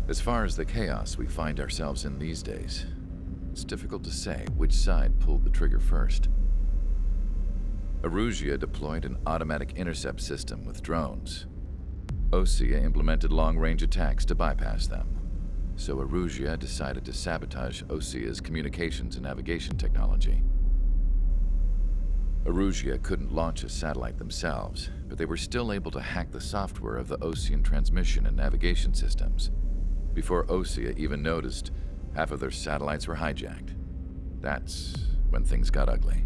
As far as the chaos we find ourselves in these days, it's difficult to say which side pulled the trigger first. Erusia deployed an automatic intercept system with drones. OSEA implemented long-range attacks to bypass them. So Erusia decided to sabotage OSEA's communications and navigation technology. Erusia couldn't launch a satellite themselves, but they were still able to hack the software of the Osean transmission and navigation systems. Before OSEA even noticed, half of their satellites were hijacked. That's when things got ugly.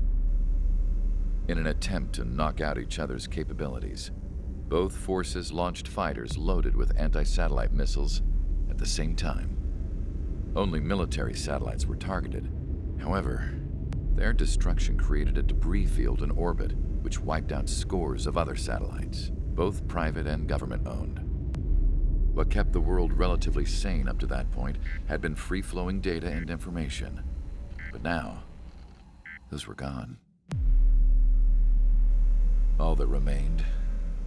In an attempt to knock out each other's capabilities, both forces launched fighters loaded with anti-satellite missiles at the same time. Only military satellites were targeted. However, their destruction created a debris field in orbit, which wiped out scores of other satellites, both private and government-owned. What kept the world relatively sane up to that point had been free-flowing data and information. But now, those were gone. All that remained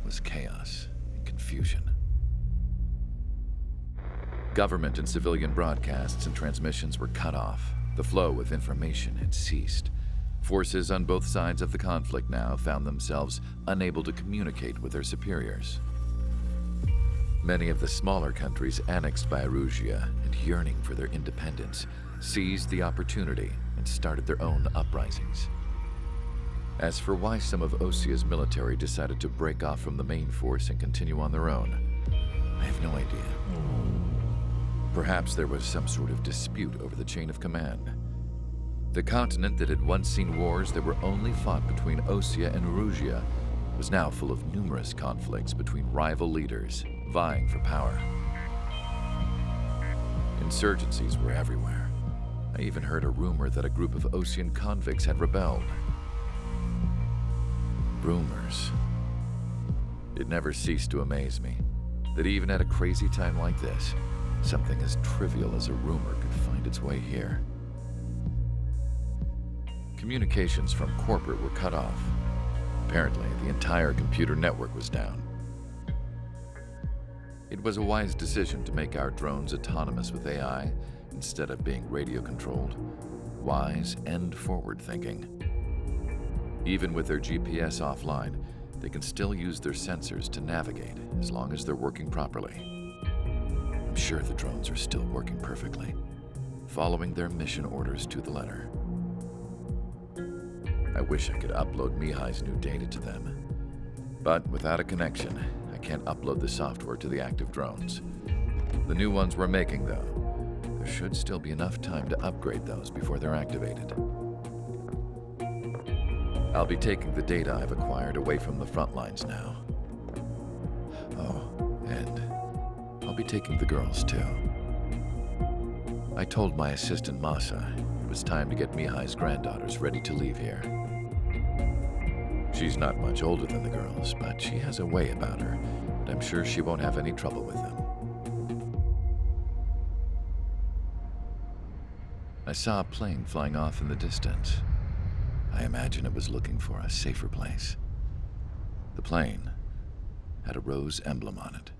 was chaos and confusion. Government and civilian broadcasts and transmissions were cut off. The flow of information had ceased. Forces on both sides of the conflict now found themselves unable to communicate with their superiors. Many of the smaller countries annexed by Erusia and yearning for their independence seized the opportunity and started their own uprisings. As for why some of OSEA's military decided to break off from the main force and continue on their own, I have no idea. Perhaps there was some sort of dispute over the chain of command. The continent that had once seen wars that were only fought between OSEA and Erusia was now full of numerous conflicts between rival leaders vying for power. Insurgencies were everywhere. I even heard a rumor that a group of Osean convicts had rebelled. Rumors. It never ceased to amaze me that even at a crazy time like this, something as trivial as a rumor could find its way here. Communications from corporate were cut off. Apparently, the entire computer network was down. It was a wise decision to make our drones autonomous with AI instead of being radio-controlled. Wise and forward-thinking. Even with their GPS offline, they can still use their sensors to navigate as long as they're working properly. I'm sure the drones are still working perfectly, following their mission orders to the letter. I wish I could upload Mihai's new data to them. But without a connection, I can't upload the software to the active drones. The new ones we're making, though, there should still be enough time to upgrade those before they're activated. I'll be taking the data I've acquired away from the front lines now. Oh, and I'll be taking the girls, too. I told my assistant Masa it was time to get Mihai's granddaughters ready to leave here. She's not much older than the girls, but she has a way about her, and I'm sure she won't have any trouble with them. I saw a plane flying off in the distance. I imagine it was looking for a safer place. The plane had a rose emblem on it.